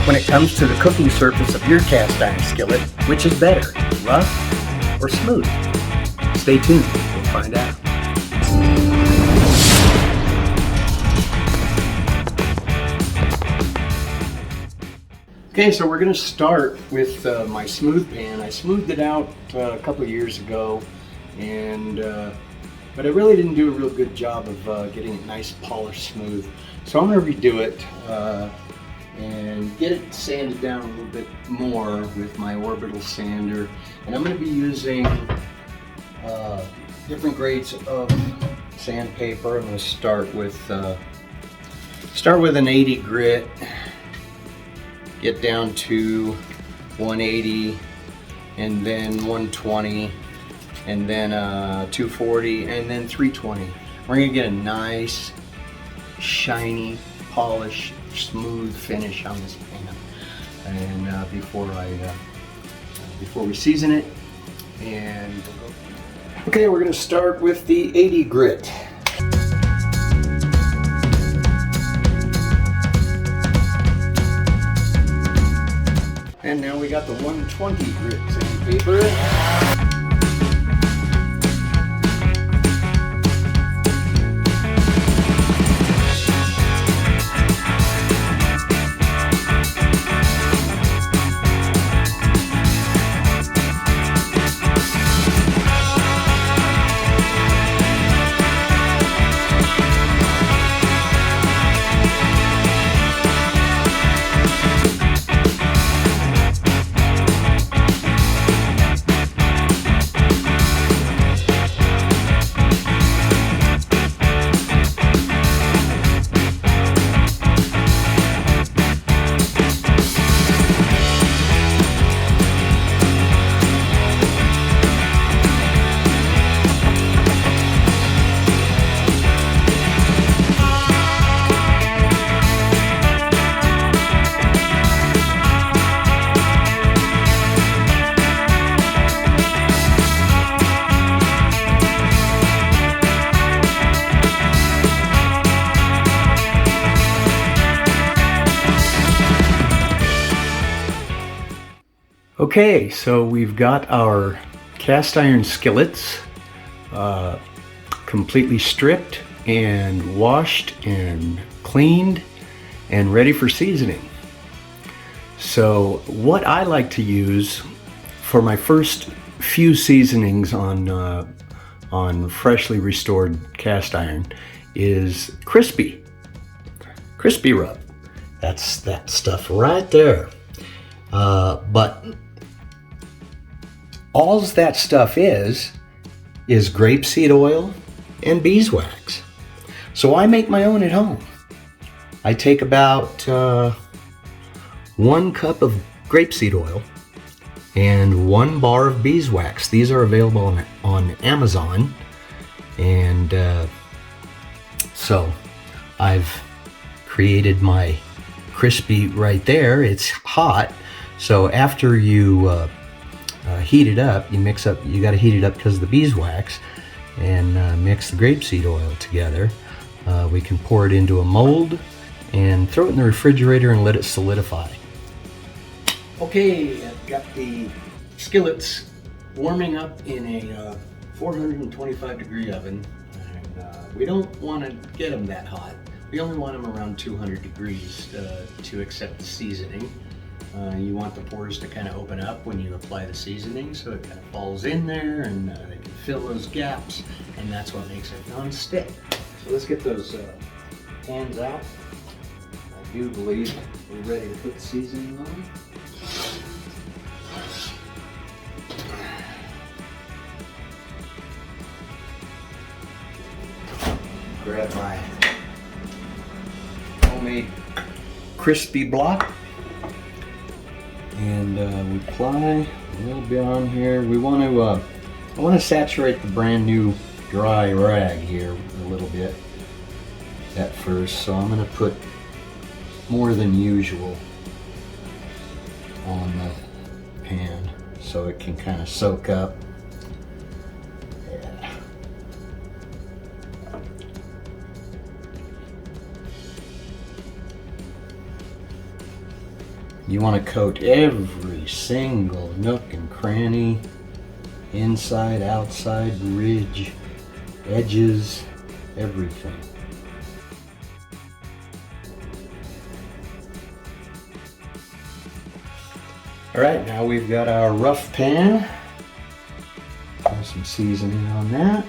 When it comes to the cooking surface of your cast iron skillet, which is better, rough or smooth? Stay tuned, we'll find out. Okay, so we're going to start with my smooth pan. I smoothed it out a couple of years ago, but I really didn't do a real good job of getting it nice, polished, smooth. So I'm going to redo it and get it sanded down a little bit more with my orbital sander. And I'm going to be using different grades of sandpaper. I'm going to start with an 80 grit. Get down to 180, and then 120, and then 240, and then 320. We're gonna get a nice, shiny, polished, smooth finish on this pan. And before we season it, and okay, we're gonna start with the 80 grit. And now we got the 120 grit sandpaper. Okay, so we've got our cast iron skillets completely stripped and washed and cleaned and ready for seasoning. So what I like to use for my first few seasonings on freshly restored cast iron is crispy rub. That's that stuff right there. But all that stuff is grapeseed oil and beeswax. So I make my own at home. I take about 1 cup of grapeseed oil and 1 bar of beeswax. These are available on Amazon. And so I've created my crispy right there. It's hot. So after you heat it up, you got to heat it up because of the beeswax, and mix the grapeseed oil together. We can pour it into a mold and throw it in the refrigerator and let it solidify. Okay, I've got the skillets warming up in a 425 degree oven, and we don't want to get them that hot. We only want them around 200 degrees to accept the seasoning. You want the pores to kind of open up when you apply the seasoning, so it kind of falls in there and they can fill those gaps, and that's what makes it non-stick. So let's get those pans out. I do believe we're ready to put the seasoning on. Grab my homemade crispy block. And we apply a little bit on here. I want to saturate the brand new dry rag here a little bit at first. So I'm going to put more than usual on the pan so it can kind of soak up. Yeah. You want to coat every single nook and cranny, inside, outside, ridge, edges, everything. All right, now we've got our rough pan. Throw some seasoning on that.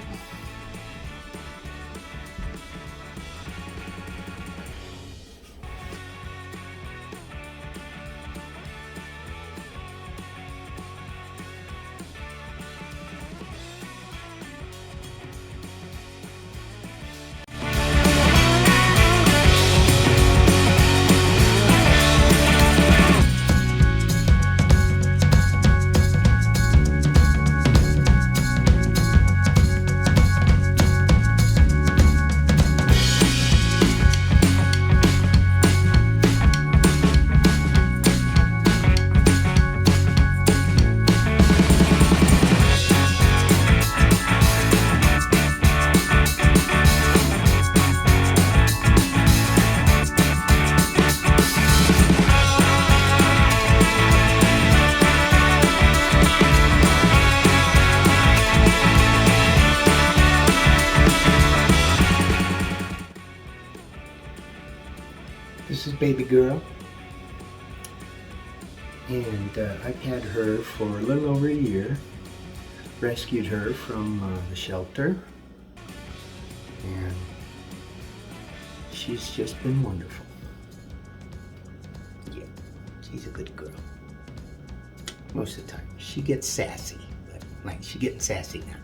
This is baby girl, and I've had her for a little over a year. Rescued her from the shelter, and she's just been wonderful. Yeah, she's a good girl. Most of the time. She gets sassy, but like she's getting sassy now.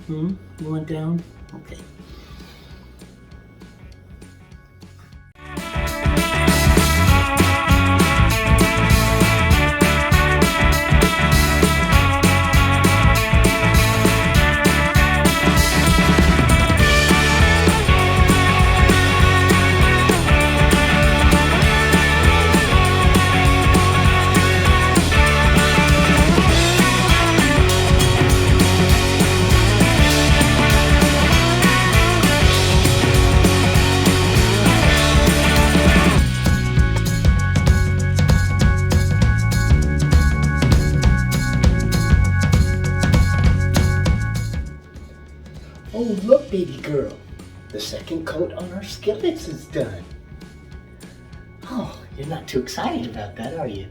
You want down? Okay. Oh, look, baby girl. The second coat on our skillets is done. Oh, you're not too excited about that, are you?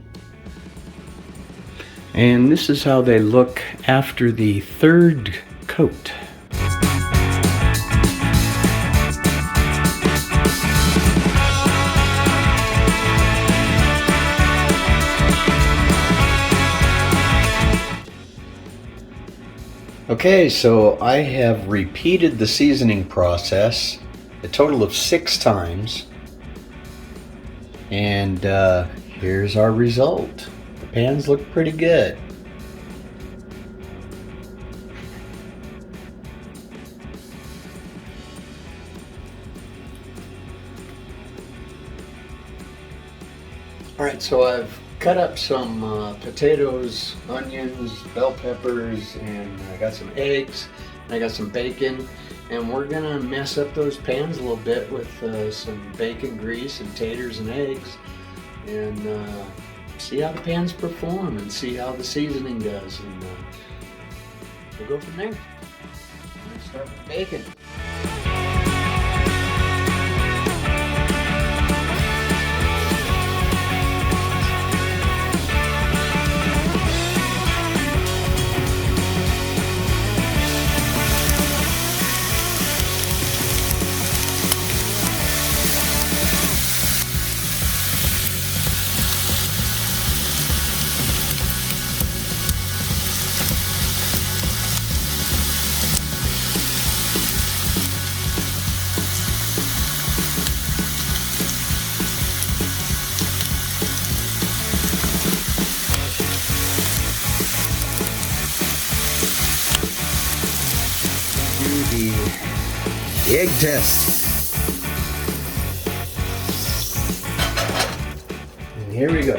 And this is how they look after the third coat. Okay, so I have repeated the seasoning process a total of 6 times, and here's our result. The pans look pretty good. Alright, so I've cut up some potatoes, onions, bell peppers, and I got some eggs, and I got some bacon, and we're gonna mess up those pans a little bit with some bacon grease and taters and eggs, and see how the pans perform and see how the seasoning does, and we'll go from there. I'm gonna start with bacon. The egg test. And here we go.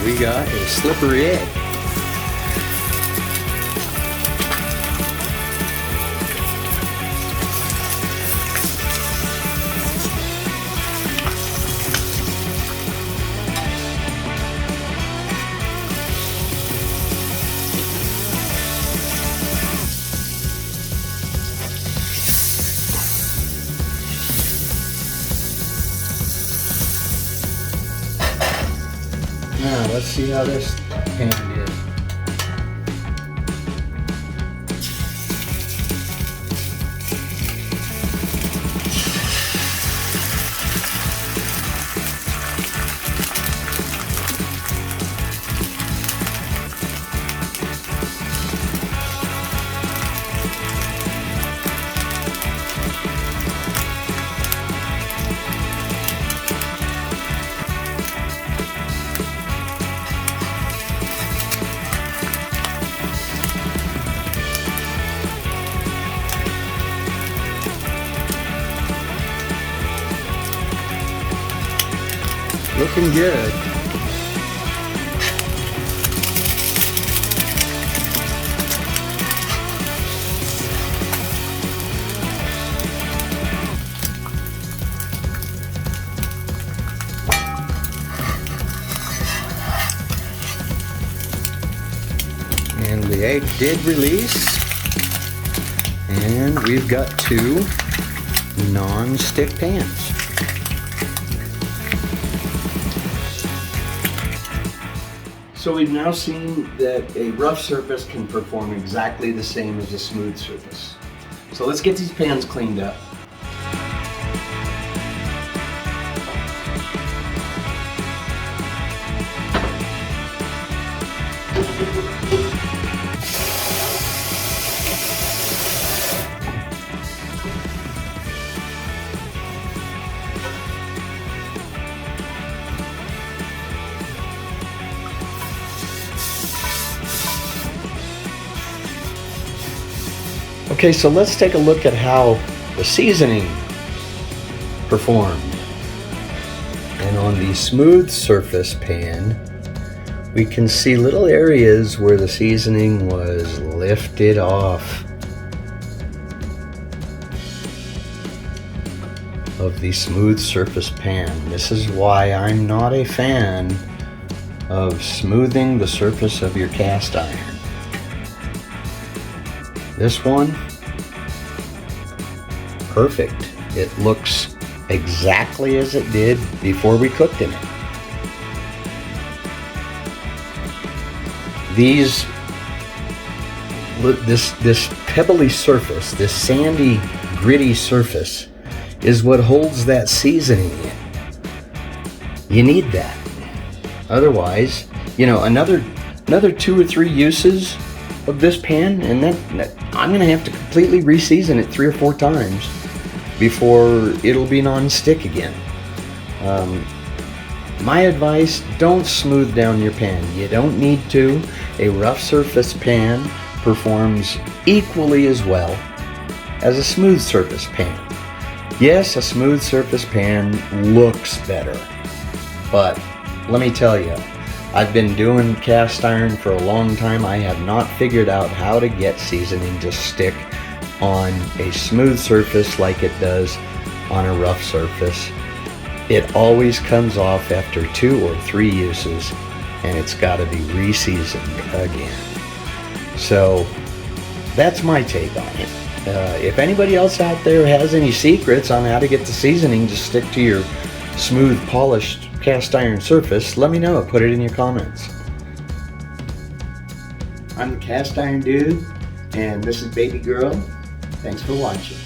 we got a slippery egg. Now let's see how this pan did. Looking good. And the egg did release. And we've got 2 non-stick pans. So we've now seen that a rough surface can perform exactly the same as a smooth surface. So let's get these pans cleaned up. Okay, so let's take a look at how the seasoning performed. And on the smooth surface pan, we can see little areas where the seasoning was lifted off of the smooth surface pan. This is why I'm not a fan of smoothing the surface of your cast iron. This one, perfect. It looks exactly as it did before we cooked in it. This pebbly surface, this sandy, gritty surface is what holds that seasoning in. You need that. Otherwise, you know, another 2 or 3 uses of this pan, and then I'm gonna have to completely re-season it 3 or 4 times before it'll be non-stick again. My advice, don't smooth down your pan. You don't need to. A rough surface pan performs equally as well as a smooth surface pan. Yes, a smooth surface pan looks better, but let me tell you, I've been doing cast iron for a long time. I have not figured out how to get seasoning to stick on a smooth surface like it does on a rough surface. It always comes off after 2 or 3 uses, and it's got to be re-seasoned again. So that's my take on it. If anybody else out there has any secrets on how to get the seasoning to stick to your smooth, polished cast iron surface, let me know. Put it in your comments. I'm the Cast Iron Dude, and this is Baby Girl. Thanks for watching.